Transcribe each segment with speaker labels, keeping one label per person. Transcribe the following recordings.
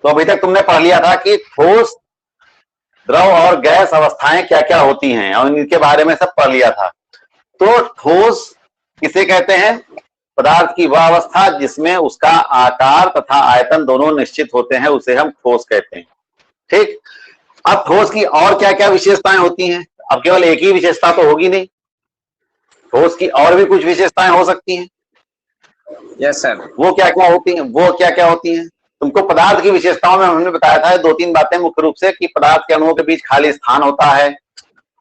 Speaker 1: तो अभी तक तुमने पढ़ लिया था कि ठोस, द्रव और गैस अवस्थाएं क्या क्या होती हैं और इनके बारे में सब पढ़ लिया था। तो ठोस किसे कहते हैं? पदार्थ की वह अवस्था जिसमें उसका आकार तथा आयतन दोनों निश्चित होते हैं, उसे हम ठोस कहते हैं। ठीक। अब ठोस की और क्या क्या विशेषताएं होती हैं? अब केवल एक ही विशेषता तो होगी नहीं, ठोस की और भी कुछ विशेषताएं हो सकती हैं।
Speaker 2: Yes sir.
Speaker 1: वो क्या क्या होती हैं? वो क्या क्या होती हैं? तुमको पदार्थ की विशेषताओं में हमने बताया था 2-3 बातें मुख्य रूप से, कि पदार्थ के अणुओं के बीच खाली स्थान होता है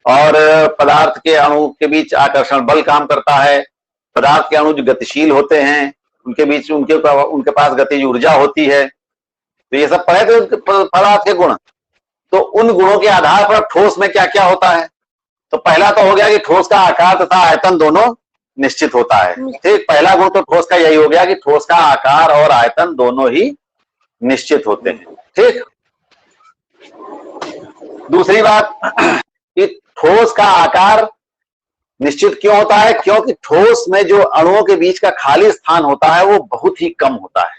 Speaker 1: और पदार्थ के अणु के बीच आकर्षण बल काम करता है। पदार्थ के अणु जो गतिशील होते हैं उनके बीच उनके पास गतिज ऊर्जा होती है। तो ये सब पढ़े थे पदार्थ के गुण। तो उन गुणों के आधार पर ठोस में क्या क्या होता है? तो पहला तो हो गया कि ठोस का आकार तथा आयतन दोनों निश्चित होता है। ठीक। पहला गुण तो ठोस का यही हो गया कि ठोस का आकार और आयतन दोनों ही निश्चित होते हैं। ठीक। दूसरी बात कि ठोस का आकार निश्चित क्यों होता है? क्योंकि ठोस में जो अणुओं के बीच का खाली स्थान होता है वो बहुत ही कम होता है।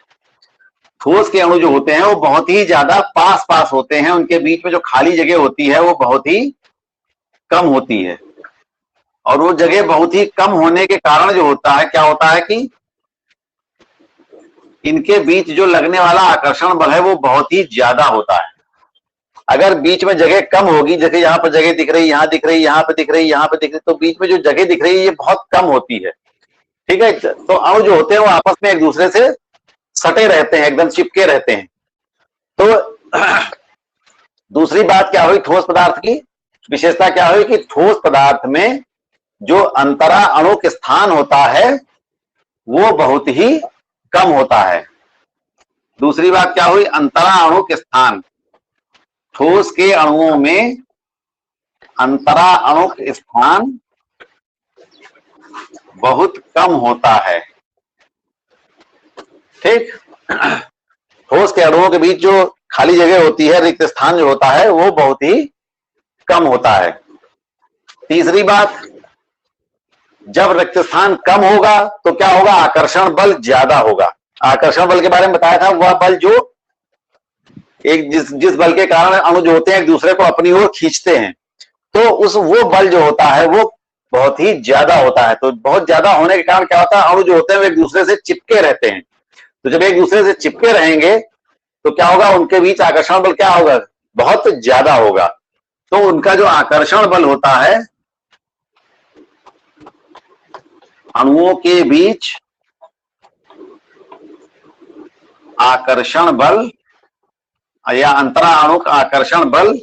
Speaker 1: ठोस के अणु जो होते हैं वो बहुत ही ज्यादा पास पास होते हैं, उनके बीच में जो खाली जगह होती है वो बहुत ही कम होती है। और वो जगह बहुत ही कम होने के कारण जो होता है, क्या होता है कि इनके बीच जो लगने वाला आकर्षण बल है वो बहुत ही ज्यादा होता है। अगर बीच में जगह कम होगी, जैसे यहाँ पर जगह दिख रही, यहाँ दिख रही, यहाँ पे दिख रही, यहाँ पे दिख रही, तो बीच में जो जगह दिख रही है ये बहुत कम होती है। ठीक है। तो अणु जो होते हैं वो आपस में एक दूसरे से सटे रहते हैं, एकदम चिपके रहते हैं। तो दूसरी बात क्या हुई ठोस पदार्थ की विशेषता क्या हुई कि ठोस पदार्थ में जो अंतरा अणुक स्थान होता है वो बहुत ही कम होता है। दूसरी बात क्या हुई? अंतरा अणुक स्थान, ठोस के अणुओं में अंतरा अणुक स्थान बहुत कम होता है। ठीक। ठोस के अणुओं के बीच जो खाली जगह होती है, रिक्त स्थान जो होता है वो बहुत ही कम होता है। तीसरी बात, जब रिक्त स्थान कम होगा तो क्या होगा? आकर्षण बल ज्यादा होगा। आकर्षण बल के बारे में बताया था, वह बल जो जिस बल के कारण अणु जो होते हैं एक दूसरे को अपनी ओर खींचते हैं, तो वो बल जो होता है वो बहुत ही ज्यादा होता है। तो बहुत ज्यादा होने के कारण क्या होता है? अणु जो होते हैं वो एक दूसरे से चिपके रहते हैं। तो जब एक दूसरे से चिपके रहेंगे तो क्या होगा? उनके बीच आकर्षण बल क्या होगा? बहुत ज्यादा होगा। तो उनका जो आकर्षण बल होता है, अणुओं के बीच आकर्षण बल या अंतरा अणुक आकर्षण बल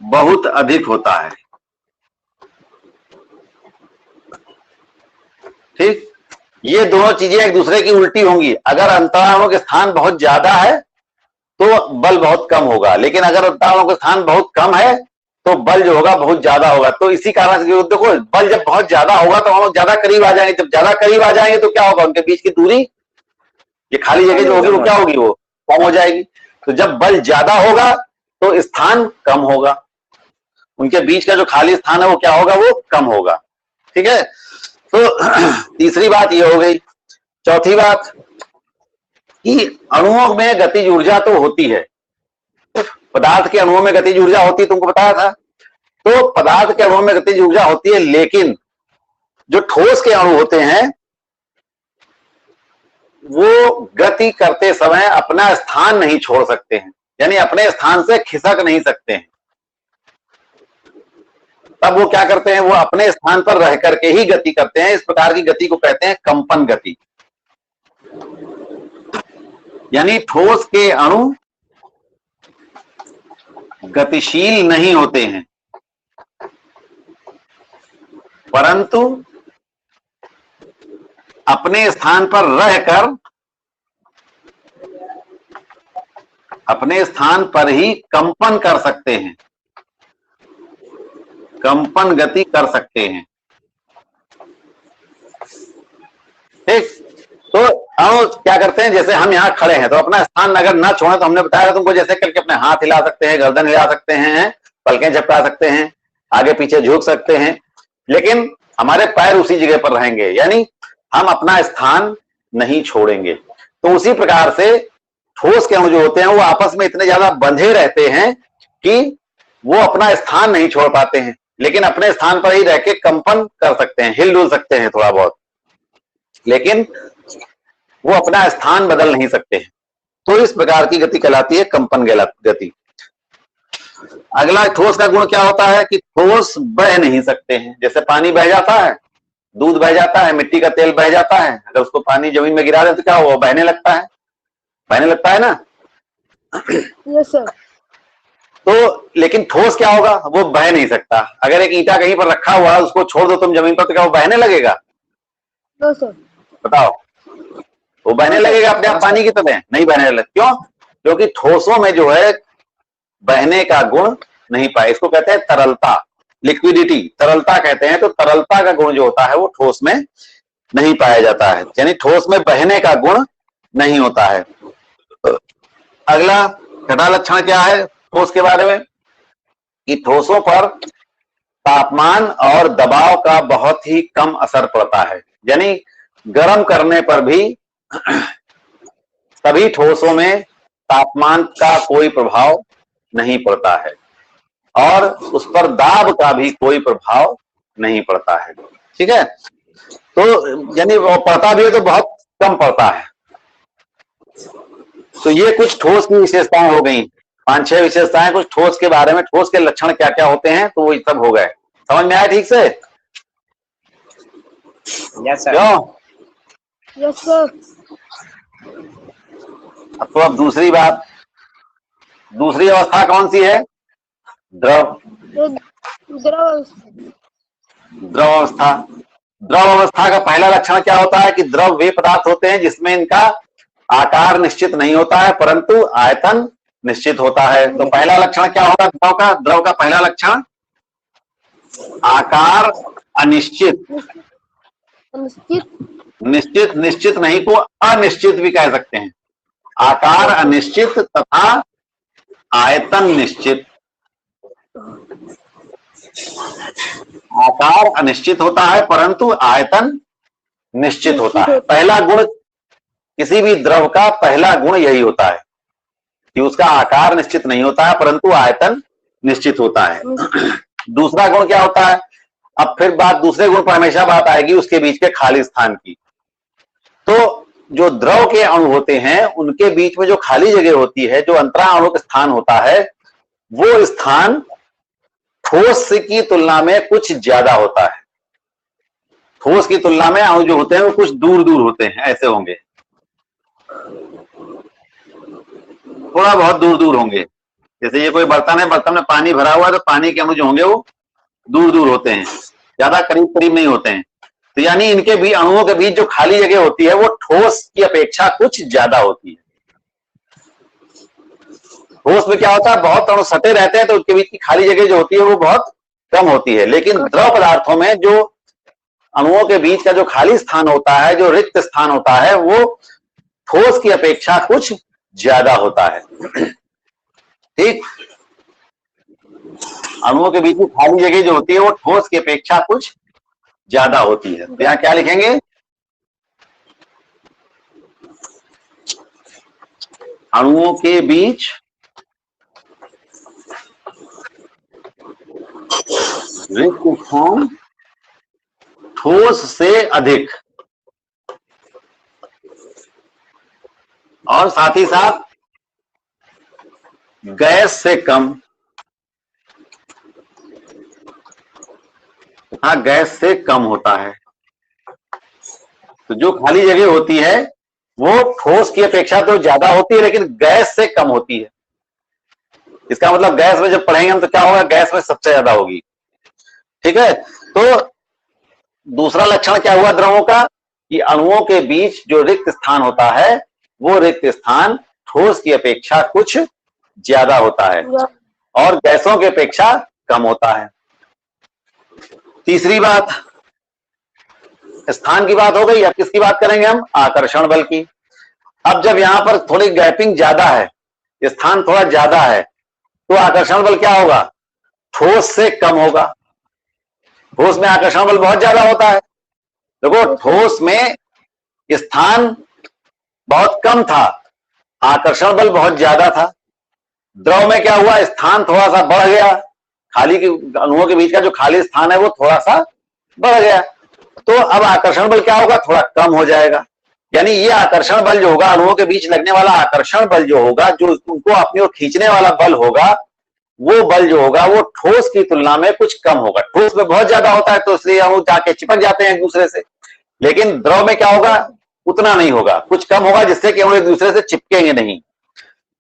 Speaker 1: बहुत अधिक होता है। ठीक। ये दोनों चीजें एक दूसरे की उल्टी होंगी। अगर अंतरा अणुक स्थान बहुत ज्यादा है तो बल बहुत कम होगा, लेकिन अगर अंतरा अणुक स्थान बहुत कम है तो बल जो होगा बहुत ज्यादा होगा। तो इसी कारण से देखो, बल जब बहुत ज्यादा होगा तो हम ज्यादा करीब आ जाएंगे। जब ज्यादा करीब आ जाएंगे तो क्या होगा? उनके बीच की दूरी, ये खाली जगह जो होगी वो क्या होगी? वो कम हो जाएगी। तो जब बल ज्यादा होगा तो स्थान कम होगा, उनके बीच का जो खाली स्थान है वो क्या होगा? वो कम होगा। ठीक है। तो तीसरी बात ये हो गई। चौथी बात कि अणुओं में गतिज ऊर्जा तो होती है, पदार्थ के अणुओं में गतिज ऊर्जा होती है, तुमको बताया था। तो पदार्थ के अणुओं में गतिज ऊर्जा होती है, लेकिन जो ठोस के अणु होते हैं वो गति करते समय अपना स्थान नहीं छोड़ सकते हैं, यानी अपने स्थान से खिसक नहीं सकते हैं। तब वो क्या करते हैं? वो अपने स्थान पर रह करके ही गति करते हैं। इस प्रकार की गति को कहते हैं कंपन गति। यानी ठोस के अणु गतिशील नहीं होते हैं, परंतु अपने स्थान पर रहकर अपने स्थान पर ही कंपन कर सकते हैं, कंपन गति कर सकते हैं। ठीक। तो अणु क्या करते हैं? जैसे हम यहां खड़े हैं तो अपना स्थान अगर ना छोड़े, तो हमने बताया तुमको जैसे करके अपने हाथ हिला सकते हैं, गर्दन हिला सकते हैं, पलकें झपका सकते हैं, आगे पीछे झुक सकते हैं, लेकिन हमारे पैर उसी जगह पर रहेंगे, यानी हम अपना स्थान नहीं छोड़ेंगे। तो उसी प्रकार से ठोस के अणु जो होते हैं वो आपस में इतने ज्यादा बंधे रहते हैं कि वो अपना स्थान नहीं छोड़ पाते हैं, लेकिन अपने स्थान पर ही रह के कंपन कर सकते हैं, हिल डुल सकते हैं थोड़ा बहुत, लेकिन वो अपना स्थान बदल नहीं सकते हैं। तो इस प्रकार की गति कहलाती है कंपन गति। अगला ठोस का गुण क्या होता है कि ठोस बह नहीं सकते हैं। जैसे पानी बह जाता है, दूध बह जाता है, मिट्टी का तेल बह जाता है, अगर उसको पानी जमीन में गिरा दे तो क्या होगा, बहने लगता है, बहने लगता है ना।
Speaker 3: Yes sir.
Speaker 1: तो लेकिन ठोस क्या होगा, वो बह नहीं सकता। अगर एक ईंटा कहीं पर रखा हुआ है, उसको छोड़ दो तुम जमीन पर, तो क्या वो बहने लगेगा?
Speaker 3: No sir.
Speaker 1: बताओ, वो बहने लगेगा अपने आप पानी की तरह? नहीं बहने लगे। क्यों? क्योंकि ठोसों में जो है बहने का गुण नहीं पाए। इसको कहते हैं तरलता, लिक्विडिटी, तरलता कहते हैं। तो तरलता का गुण जो होता है वो ठोस में नहीं पाया जाता है, यानी ठोस में बहने का गुण नहीं होता है। अगला छठा लक्षण क्या है ठोस के बारे में कि ठोसों पर तापमान और दबाव का बहुत ही कम असर पड़ता है, यानी गर्म करने पर भी सभी ठोसों में तापमान का कोई प्रभाव नहीं पड़ता है और उस पर दाब का भी कोई प्रभाव नहीं पड़ता है। ठीक है, तो यानी वो पड़ता भी है तो बहुत कम पड़ता है। तो ये कुछ ठोस की विशेषताएं हो गई, 5-6 विशेषताएं कुछ ठोस के बारे में। ठोस के लक्षण क्या क्या होते हैं तो वो सब हो गए। समझ में आया ठीक से?
Speaker 2: Yes sir.
Speaker 1: क्यों?
Speaker 3: Yes sir.
Speaker 1: तो अब दूसरी बात, दूसरी अवस्था कौन सी है? द्रव।
Speaker 3: द्रव
Speaker 1: द्रव अवस्था। द्रव अवस्था का पहला लक्षण क्या होता है कि द्रव वे पदार्थ होते हैं जिसमें इनका आकार निश्चित नहीं होता है परंतु आयतन निश्चित होता है। तो पहला लक्षण क्या होगा द्रव का? द्रव का पहला लक्षण आकार अनिश्चित। निश्चित, निश्चित नहीं को अनिश्चित भी कह सकते हैं। आकार अनिश्चित तथा आयतन निश्चित। आकार अनिश्चित होता है परंतु आयतन निश्चित होता है। पहला गुण किसी भी द्रव का पहला गुण यही होता है कि उसका आकार निश्चित नहीं होता है परंतु आयतन निश्चित होता है। दूसरा गुण क्या होता है? अब फिर बात दूसरे गुण पर हमेशा बात आएगी उसके बीच के खाली स्थान की। तो जो द्रव के अणु होते हैं उनके बीच में जो खाली जगह होती है, जो अंतरा अणु का स्थान होता है, वो स्थान ठोस की तुलना में कुछ ज्यादा होता है। ठोस की तुलना में अणु जो होते हैं वो कुछ दूर दूर होते हैं, ऐसे होंगे, थोड़ा बहुत दूर दूर होंगे। जैसे ये कोई बर्तन है, बर्तन में पानी भरा हुआ है तो पानी के अणु जो होंगे वो दूर दूर होते हैं, ज्यादा करीब करीब नहीं होते हैं। तो यानी इनके भी अणुओं के बीच जो खाली जगह होती है वो ठोस की अपेक्षा कुछ ज्यादा होती है। ठोस में क्या होता है, बहुत अणु सटे रहते हैं तो उनके बीच की खाली जगह जो होती है वो बहुत कम होती है। लेकिन द्रव पदार्थों में जो अणुओं के बीच का जो खाली स्थान होता है, जो रिक्त स्थान होता है, वो ठोस की अपेक्षा कुछ ज्यादा होता है। ठीक, अणुओं के बीच की खाली जगह जो होती है वो ठोस की अपेक्षा कुछ ज्यादा होती है। तो यहां क्या लिखेंगे? अणुओं के बीच रिक्त स्थान ठोस से अधिक और साथ ही साथ गैस से कम। हाँ, गैस से कम होता है। तो जो खाली जगह होती है वो ठोस की अपेक्षा तो ज्यादा होती है लेकिन गैस से कम होती है। इसका मतलब गैस में जब पढ़ेंगे हम तो क्या होगा, गैस में सबसे ज्यादा होगी। ठीक है, तो दूसरा लक्षण क्या हुआ द्रवों का कि अणुओं के बीच जो रिक्त स्थान होता है वो रिक्त स्थान ठोस की अपेक्षा कुछ ज्यादा होता है और गैसों की अपेक्षा कम होता है। तीसरी बात, स्थान की बात हो गई। अब किसकी बात करेंगे हम? आकर्षण बल की। अब जब यहां पर थोड़ी गैपिंग ज्यादा है, स्थान थोड़ा ज्यादा है, तो आकर्षण बल क्या होगा? ठोस से कम होगा। ठोस में आकर्षण बल बहुत ज्यादा होता है। देखो, ठोस में स्थान बहुत कम था आकर्षण बल बहुत ज्यादा था, द्रव में क्या हुआ, स्थान थोड़ा सा बढ़ गया, खाली के अणुओं के बीच का जो खाली स्थान है वो थोड़ा सा बढ़ गया, तो अब आकर्षण बल क्या होगा, थोड़ा कम हो जाएगा। यानी ये आकर्षण बल जो होगा, अणुओं के बीच लगने वाला आकर्षण बल जो होगा, जो उनको अपनी ओर खींचने वाला बल होगा, वो बल जो होगा वो ठोस की तुलना में कुछ कम होगा। ठोस में बहुत ज्यादा होता है तो इसलिए अणु जाके चिपक जाते हैं एक दूसरे से, लेकिन द्रव में क्या होगा, उतना नहीं होगा, कुछ कम होगा, जिससे कि अणु एक दूसरे से चिपकेंगे नहीं।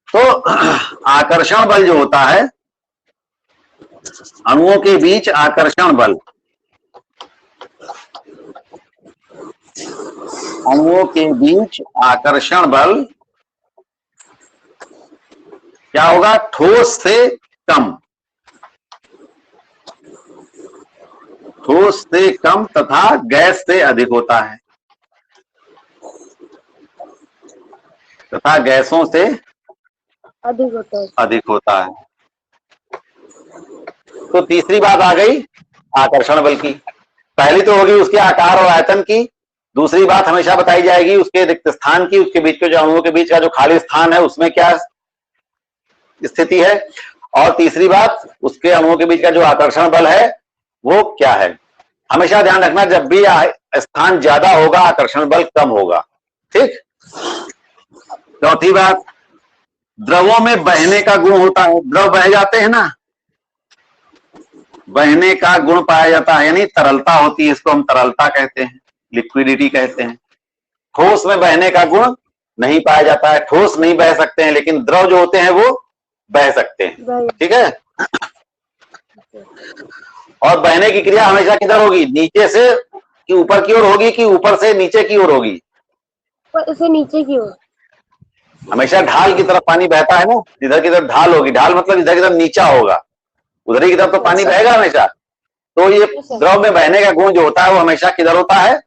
Speaker 1: तो आकर्षण बल जो होता है, अणुओं के बीच आकर्षण बल, अणुओं के बीच आकर्षण बल क्या होगा, ठोस से कम, ठोस से कम तथा गैस से अधिक होता है, तथा गैसों से अधिक होता है। तो तीसरी बात आ गई आकर्षण बल की। पहली तो होगी उसके आकार और आयतन की, दूसरी बात हमेशा बताई जाएगी उसके रिक्त स्थान की, उसके बीच के जो अणुओं के बीच का जो खाली स्थान है उसमें क्या स्थिति है, और तीसरी बात उसके अणुओं के बीच का जो आकर्षण बल है वो क्या है। हमेशा ध्यान रखना, जब भी स्थान ज्यादा होगा आकर्षण बल कम होगा। ठीक। चौथी बात, द्रवों में बहने का गुण होता है, द्रव बह जाते हैं ना, बहने का गुण पाया जाता है, यानी तरलता होती है, इसको हम तरलता कहते हैं, लिक्विडिटी कहते हैं। ठोस में बहने का गुण नहीं पाया जाता है, ठोस नहीं बह सकते हैं, लेकिन द्रव जो होते हैं वो बह सकते हैं। ठीक है। और बहने की क्रिया हमेशा किधर होगी, नीचे से कि ऊपर की ओर होगी, कि ऊपर से नीचे की ओर होगी,
Speaker 3: ऊपर से नीचे की ओर।
Speaker 1: हमेशा ढाल की तरफ पानी बहता है ना, जिधर की तरफ ढाल होगी, ढाल मतलब इधर की तरफ नीचा होगा, उधर की तरफ तो पानी बहेगा हमेशा। तो ये द्रव में बहने का गुण जो होता है वो हमेशा किधर होता है,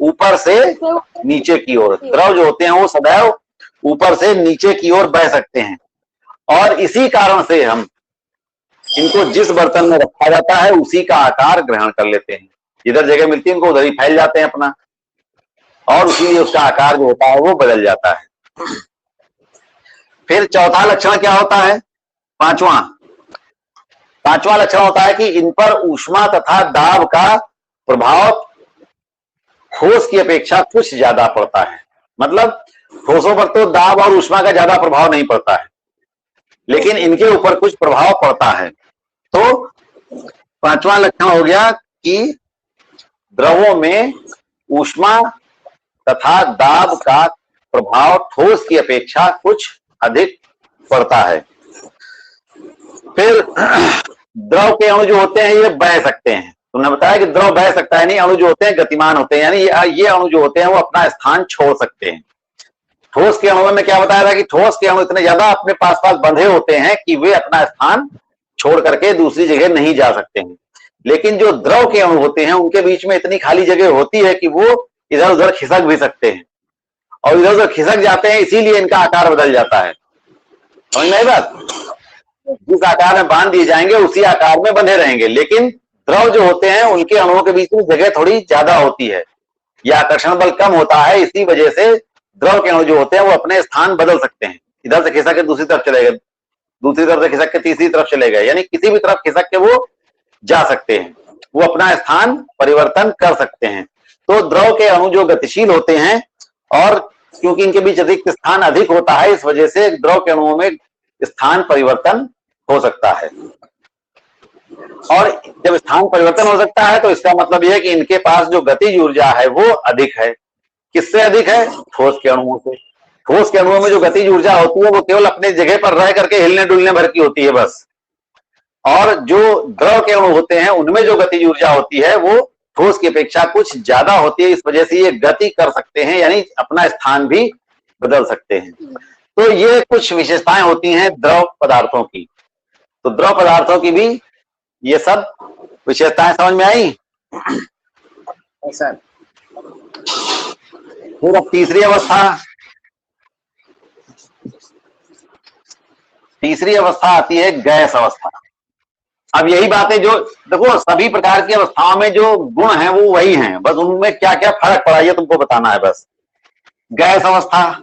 Speaker 1: ऊपर से नीचे की ओर। द्रव जो होते हैं वो सदैव ऊपर से नीचे की ओर बह सकते हैं, और इसी कारण से हम इनको जिस बर्तन में रखा जाता है उसी का आकार ग्रहण कर लेते हैं, जिधर जगह मिलती है उनको उधर ही फैल जाते हैं अपना, और इसीलिए उसका आकार जो होता है वो बदल जाता है। फिर चौथा लक्षण क्या होता है, पांचवा लक्षण होता है कि इन पर ऊष्मा तथा दाब का प्रभाव ठोस की अपेक्षा कुछ ज्यादा पड़ता है। मतलब ठोसों पर तो दाब और ऊष्मा का ज्यादा प्रभाव नहीं पड़ता है, लेकिन इनके ऊपर कुछ प्रभाव पड़ता है। तो पांचवा लक्षण हो गया कि द्रवों में ऊष्मा तथा दाब का प्रभाव ठोस की अपेक्षा कुछ अधिक पड़ता है। फिर द्रव के अणु जो होते हैं ये बह सकते हैं, तुमने बताया कि द्रव बह सकता है, नहीं, अणु जो होते हैं गतिमान होते हैं, यानी ये अणु जो होते हैं वो अपना स्थान छोड़ सकते हैं। ठोस के अणुओं में क्या बताया था कि ठोस के अणु इतने ज्यादा अपने पास बंधे होते हैं कि वे अपना स्थान छोड़ करके दूसरी जगह नहीं जा सकते हैं, लेकिन जो द्रव के अणु होते हैं उनके बीच में इतनी खाली जगह होती है कि वो इधर उधर खिसक भी सकते हैं, और इधर उधर खिसक जाते हैं, इसीलिए इनका आकार बदल जाता है। समझ में आई बात, जिस आकार में बांध दिए जाएंगे उसी आकार में बंधे रहेंगे, लेकिन द्रव जो होते हैं उनके अणुओं के बीच में जगह थोड़ी ज्यादा होती है, यह आकर्षण बल कम होता है, इसी वजह से द्रव के अणु जो होते हैं वो अपने स्थान बदल सकते हैं, इधर से खिसक के दूसरी तरफ चले गए, दूसरी तरफ से खिसक के तीसरी तरफ चले गए, यानी किसी भी तरफ खिसक के वो जा सकते हैं, वो अपना स्थान परिवर्तन कर सकते हैं। तो द्रव के अणु जो गतिशील होते हैं, और क्योंकि इनके बीच अधिक स्थान अधिक होता है, इस वजह से द्रव के अणुओं में स्थान परिवर्तन हो सकता है। और जब स्थान परिवर्तन हो सकता है तो इसका मतलब यह है कि इनके पास जो गतिज ऊर्जा है वो अधिक है। किससे अधिक है, ठोस के अणुओं से। ठोस के अणुओं में जो गतिज ऊर्जा होती है वो केवल अपने जगह पर रह करके हिलने डुलने भर की होती है बस, और जो द्रव के अणु होते हैं उनमें जो गतिज ऊर्जा होती है वो ठोस की अपेक्षा कुछ ज्यादा होती है, इस वजह से ये गति कर सकते हैं, यानी अपना स्थान भी बदल सकते हैं। तो ये कुछ विशेषताएं होती हैं द्रव पदार्थों की। तो द्रव पदार्थों की भी ये सब विशेषताएं समझ में आई।
Speaker 2: सर
Speaker 1: फिर अब तीसरी अवस्था आती है गैस अवस्था। अब यही बात है जो देखो, सभी प्रकार की अवस्थाओं में जो गुण हैं वो वही हैं, बस उनमें क्या क्या फर्क पड़ा ये तुमको बताना है बस। गैस अवस्था,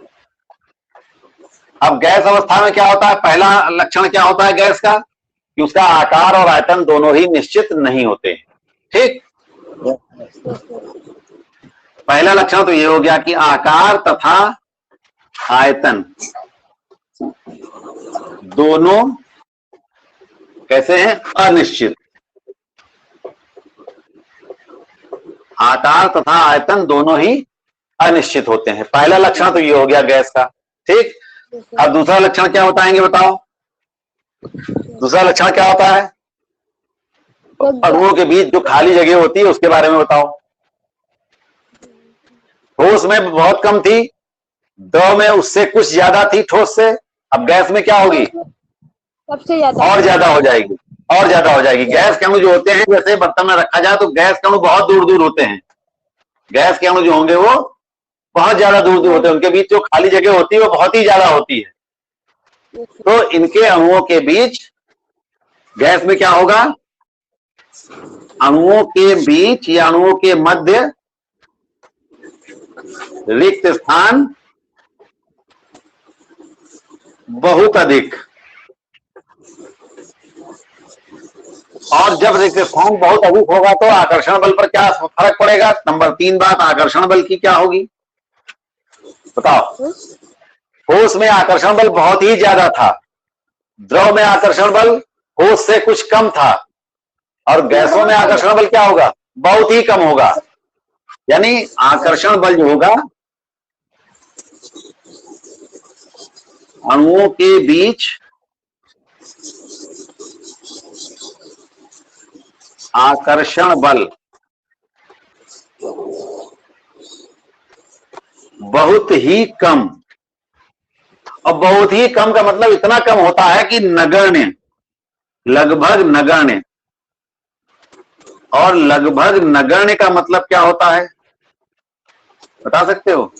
Speaker 1: अब गैस अवस्था में क्या होता है, पहला लक्षण क्या होता है गैस का, कि उसका आकार और आयतन दोनों ही निश्चित नहीं होते हैं। ठीक, पहला लक्षण तो ये हो गया कि आकार तथा आयतन दोनों कैसे हैं, अनिश्चित। आकार तथा आयतन दोनों ही अनिश्चित होते हैं। पहला लक्षण तो ये हो गया गैस का। ठीक, अब दूसरा लक्षण क्या बताएंगे, बताओ दूसरा लक्षण क्या होता है? अणुओं के बीच जो खाली जगह होती है उसके बारे में बताओ। ठोस में बहुत कम थी, द्रव में उससे कुछ ज्यादा थी ठोस से, अब गैस में क्या होगी,
Speaker 3: सबसे ज्यादा
Speaker 1: और ज्यादा हो जाएगी, और ज्यादा हो जाएगी। गैस के अणु जो होते हैं, जैसे बर्तन में रखा जाए तो गैस के अणु बहुत दूर दूर होते हैं। गैस के अणु जो होंगे वो बहुत ज्यादा दूर दूर होते हैं, उनके बीच जो खाली जगह होती है वो बहुत ही ज्यादा होती है। तो इनके अणुओं के बीच गैस में क्या होगा, अणुओं के बीच या अणुओं के मध्य रिक्त स्थान बहुत अधिक, और जब रिक्त स्थान बहुत अधिक होगा तो आकर्षण बल पर क्या फर्क पड़ेगा। नंबर 3 बात आकर्षण बल की क्या होगी, बताओ। ठोस में आकर्षण बल बहुत ही ज्यादा था, द्रव में आकर्षण बल ठोस से कुछ कम था, और गैसों में आकर्षण बल क्या होगा, बहुत ही कम होगा। यानी आकर्षण बल जो होगा अणुओं के बीच आकर्षण बल बहुत ही कम, और बहुत ही कम का मतलब इतना कम होता है कि नगण्य, लगभग नगण्य। और लगभग नगण्य का मतलब क्या होता है, बता सकते हो?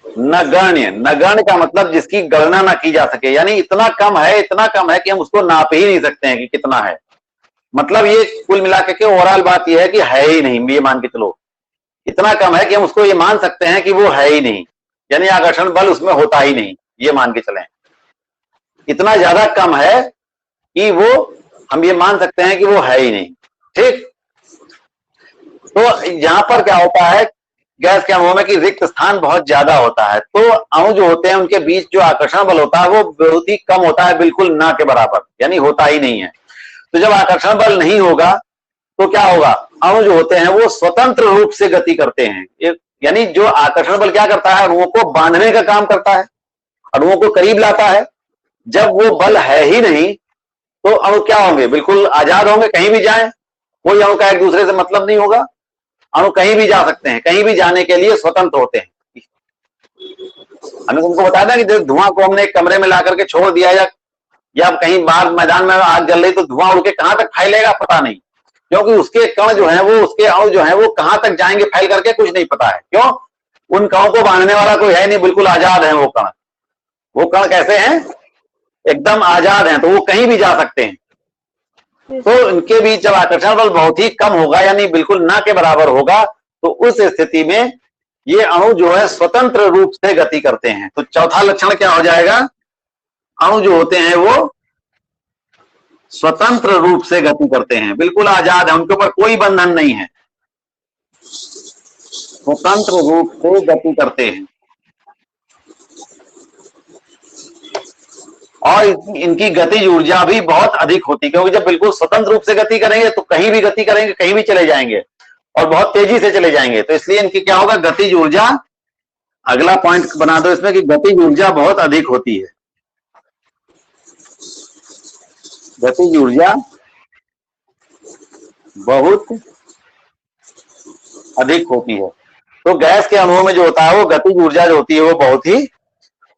Speaker 1: नगण्य, नगण्य का मतलब जिसकी गणना ना की जा सके, यानी इतना कम है, इतना कम है कि हम उसको नाप ही नहीं सकते हैं कि कितना है। मतलब ये कुल मिलाकर के ओवरऑल बात यह है कि है ही नहीं, ये मान के चलो इतना कम है कि हम उसको ये मान सकते हैं कि वो है ही नहीं, यानी आकर्षण बल उसमें होता ही नहीं, ये मान के चलें। इतना ज्यादा कम है कि वो हम ये मान सकते हैं कि वो है ही नहीं। ठीक, तो यहां पर क्या होता है गैस के अणुओं में कि रिक्त स्थान बहुत ज्यादा होता है, तो अणु जो होते हैं उनके बीच जो आकर्षण बल होता है वो बहुत ही कम होता है, बिल्कुल ना के बराबर, यानी होता ही नहीं है। तो जब आकर्षण बल नहीं होगा तो क्या होगा, अणु जो होते हैं वो स्वतंत्र रूप से गति करते हैं। यानी जो आकर्षण बल क्या करता है, अणुओं को बांधने का काम करता है, अणुओं को करीब लाता है। जब वो बल है ही नहीं तो अणु क्या होंगे, बिल्कुल आजाद होंगे, कहीं भी जाएं, कोई अणु का एक दूसरे से मतलब नहीं होगा, अणु कहीं भी जा सकते हैं, कहीं भी जाने के लिए स्वतंत्र होते हैं। हमने तुमको बताया था कि जब धुआं को हमने एक कमरे में ला करके छोड़ दिया या कहीं बाहर मैदान में आग जल रही तो धुआं उड़ के कहां तक फैलेगा पता नहीं, क्योंकि उसके कण जो है वो, उसके अणु जो है वो कहां तक जाएंगे फैल करके कुछ नहीं पता है। क्यों, उन कणों को बांधने वाला कोई है नहीं, बिल्कुल आजाद है वो कण। वो कण कैसे हैं, एकदम आजाद हैं, तो वो कहीं भी जा सकते हैं। तो इनके बीच जब आकर्षण बल बहुत ही कम होगा, यानी बिल्कुल ना के बराबर होगा, तो उस स्थिति में ये अणु जो है स्वतंत्र रूप से गति करते हैं। तो चौथा लक्षण क्या हो जाएगा, अणु जो होते हैं वो स्वतंत्र रूप से गति करते हैं, बिल्कुल आजाद है, उनके ऊपर कोई बंधन नहीं है, स्वतंत्र रूप से गति करते हैं। और इनकी गतिज ऊर्जा भी बहुत अधिक होती है, क्योंकि जब बिल्कुल स्वतंत्र रूप से गति करेंगे तो कहीं भी गति करेंगे, कहीं भी चले जाएंगे और बहुत तेजी से चले जाएंगे। तो इसलिए इनकी क्या होगा, गतिज ऊर्जा, अगला पॉइंट बना दो इसमें कि गतिज ऊर्जा बहुत अधिक होती है, गतिज ऊर्जा बहुत अधिक होती है। तो गैस के अणुओं में जो होता है वो गतिज ऊर्जा जो होती है वो बहुत ही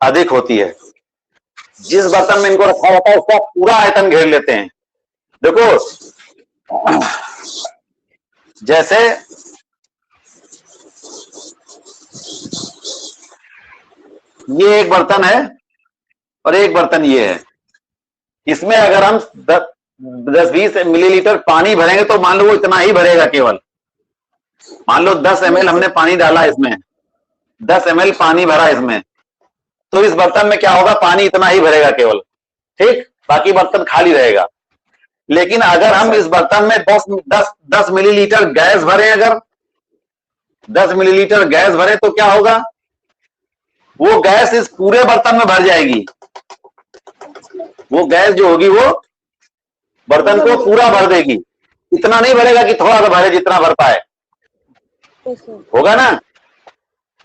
Speaker 1: अधिक होती है। जिस बर्तन में इनको रखा होता है उसका पूरा आयतन घेर लेते हैं। देखो जैसे ये एक बर्तन है और एक बर्तन ये है, इसमें अगर हम 10-20 मिलीलीटर पानी भरेंगे तो मान लो वो इतना ही भरेगा, केवल मान लो 10 ml हमने पानी डाला, इसमें 10 ml पानी भरा इसमें, तो इस बर्तन में क्या होगा, पानी इतना ही भरेगा केवल, ठीक, बाकी बर्तन खाली रहेगा। लेकिन अगर हम इस बर्तन में 10 मिलीलीटर गैस भरें, अगर 10 मिलीलीटर गैस भरे तो क्या होगा, वो गैस इस पूरे बर्तन में भर जाएगी। वो गैस जो होगी वो बर्तन को पूरा भर देगी। इतना नहीं भरेगा कि थोड़ा सा भरे, जितना भर पाए, होगा ना।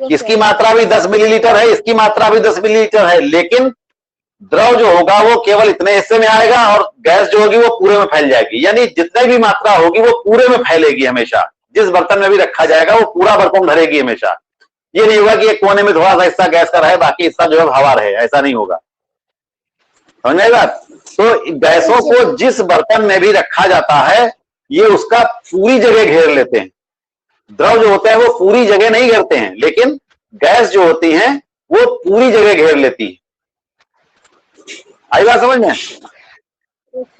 Speaker 1: इसकी मात्रा भी 10 मिलीलीटर है, इसकी मात्रा भी 10 मिलीलीटर है, लेकिन द्रव जो होगा वो केवल इतने हिस्से में आएगा और गैस जो होगी वो पूरे में फैल जाएगी। यानी जितने भी मात्रा होगी वो पूरे में फैलेगी हमेशा। जिस बर्तन में भी रखा जाएगा वो पूरा बर्तन भरेगी हमेशा। ये नहीं होगा कि एक कोने में थोड़ा सा हिस्सा गैस का रहे, बाकी हिस्सा जो है हवा रहे, ऐसा नहीं होगा। समझ में आई बात। तो गैसों को जिस बर्तन में भी रखा जाता है ये उसका पूरी जगह घेर लेते हैं। द्रव जो होते हैं वो पूरी जगह नहीं घेरते हैं, लेकिन गैस जो होती है वो पूरी जगह घेर लेती है। आई बात समझ में।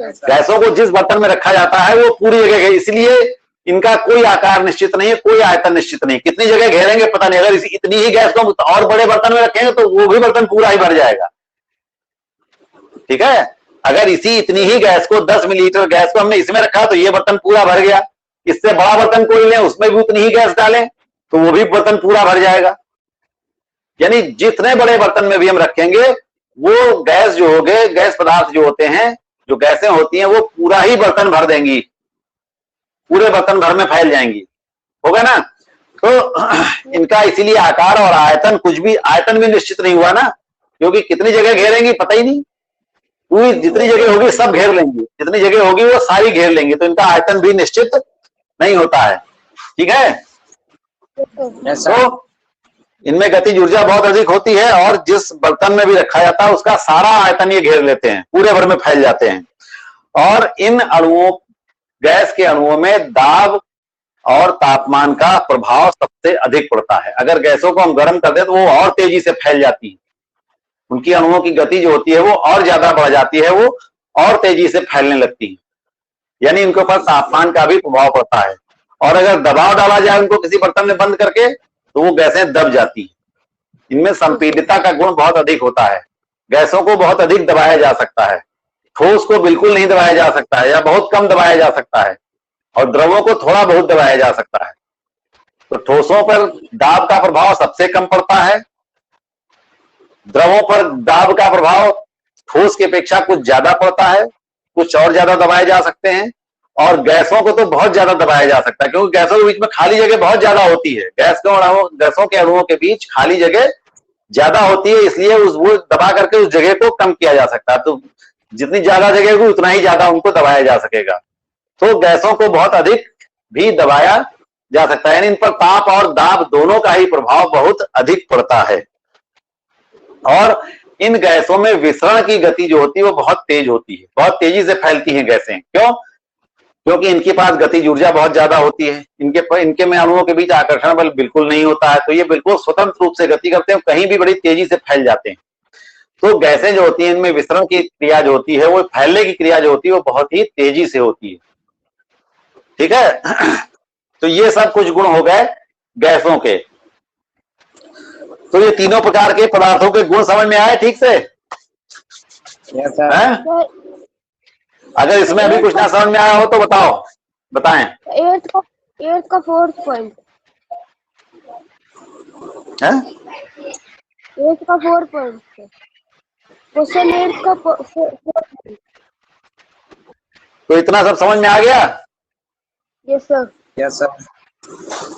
Speaker 1: गैसों को जिस बर्तन में रखा जाता है वो पूरी जगह घेर, इसलिए इनका कोई आकार निश्चित नहीं है, कोई आयतन निश्चित नहीं। कितनी जगह घेरेंगे पता नहीं। अगर इतनी ही गैस को और बड़े बर्तन में रखेंगे तो वो भी बर्तन पूरा ही भर जाएगा, ठीक है। अगर इतनी ही गैस को 10 मिलीलीटर गैस को हमने इसमें रखा तो ये बर्तन पूरा भर गया। इससे बड़ा बर्तन कोई लें, उसमें भी उतनी ही गैस डालें तो वो भी बर्तन पूरा भर जाएगा। यानी जितने बड़े बर्तन में भी हम रखेंगे वो गैस जो हो गए, गैस पदार्थ जो होते हैं, जो गैसें होती हैं, वो पूरा ही बर्तन भर देंगी, पूरे बर्तन भर में फैल जाएंगी, होगा ना। तो इनका इसीलिए आकार और आयतन, कुछ भी आयतन भी निश्चित नहीं हुआ ना, क्योंकि कितनी जगह घेरेंगी पता ही नहीं। पूरी जितनी जगह होगी सब घेर लेंगी, जितनी जगह होगी वो सारी घेर लेंगी, तो इनका आयतन भी निश्चित नहीं होता है, ठीक है। तो इनमें गतिज ऊर्जा बहुत अधिक होती है और जिस बर्तन में भी रखा जाता है उसका सारा आयतन ये घेर लेते हैं, पूरे भर में फैल जाते हैं। और इन अणुओं, गैस के अणुओं में दाब और तापमान का प्रभाव सबसे अधिक पड़ता है। अगर गैसों को हम गर्म कर दें तो वो और तेजी से फैल जाती है, उनकी अणुओं की गति जो होती है वो और ज्यादा बढ़ जाती है, वो और तेजी से फैलने लगती है। यानी इनके ऊपर तापमान का भी प्रभाव पड़ता है। और अगर दबाव डाला जाए उनको किसी बर्तन में बंद करके तो वो गैसें दब जाती है। इनमें संपीडितता का गुण बहुत अधिक होता है। गैसों को बहुत अधिक दबाया जा सकता है, ठोस को बिल्कुल नहीं दबाया जा सकता है या बहुत कम दबाया जा सकता है, और द्रवों को थोड़ा बहुत दबाया जा सकता है। तो ठोसों पर दाब का प्रभाव सबसे कम पड़ता है, द्रवों पर दाब का प्रभाव ठोस की अपेक्षा कुछ ज्यादा पड़ता है, कुछ और ज्यादा दबाए जा सकते हैं। और गैसों को तो बहुत ज्यादा दबाया जा सकता है, क्योंकि गैसों के बीच में खाली जगह बहुत ज्यादा होती है। गैसों के अणुओं के बीच खाली जगह ज्यादा होती है, इसलिए वो दबा करके उस जगह को कम किया जा सकता है। तो जितनी ज्यादा जगह होगी उतना ही ज्यादा उनको दबाया जा सकेगा। तो गैसों को बहुत अधिक भी दबाया जा सकता है, यानी इन पर ताप और दाब दोनों का ही प्रभाव बहुत अधिक पड़ता है। और इन गैसों में विसरण की गति जो होती है वो बहुत तेज होती है, बहुत तेजी से फैलती हैं गैसें। क्यों? क्योंकि इनके पास गतिज ऊर्जा बहुत ज्यादा होती है, इनके में अणुओं के बीच आकर्षण बल बिल्कुल नहीं होता है, तो ये बिल्कुल स्वतंत्र रूप से गति करते हैं, कहीं भी बड़ी तेजी से फैल जाते हैं। तो गैसें जो होती हैं इनमें विसरण की क्रिया जो होती है, वो फैलने की क्रिया जो होती है वो बहुत ही तेजी से होती है, ठीक है। तो ये सब कुछ गुण हो गए गैसों के। तो ये तीनों प्रकार के पदार्थों के गुण समझ में आए ठीक से?
Speaker 2: Yes sir.
Speaker 1: अगर इसमें अभी कुछ ना समझ में आया हो तो बताओ, बताएं।
Speaker 3: 8th का 4th पॉइंट, 8th का 4 पॉइंट, क्वेश्चन 8th का 4 पॉइंट।
Speaker 1: तो इतना सब समझ में आ गया?
Speaker 3: Yes sir.
Speaker 2: Yes sir.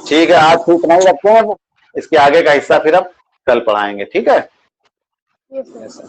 Speaker 1: ठीक है, आज तो इतना ही रखते हैं, इसके आगे का हिस्सा फिर अब कल पढ़ाएंगे, ठीक है?
Speaker 3: Yes sir.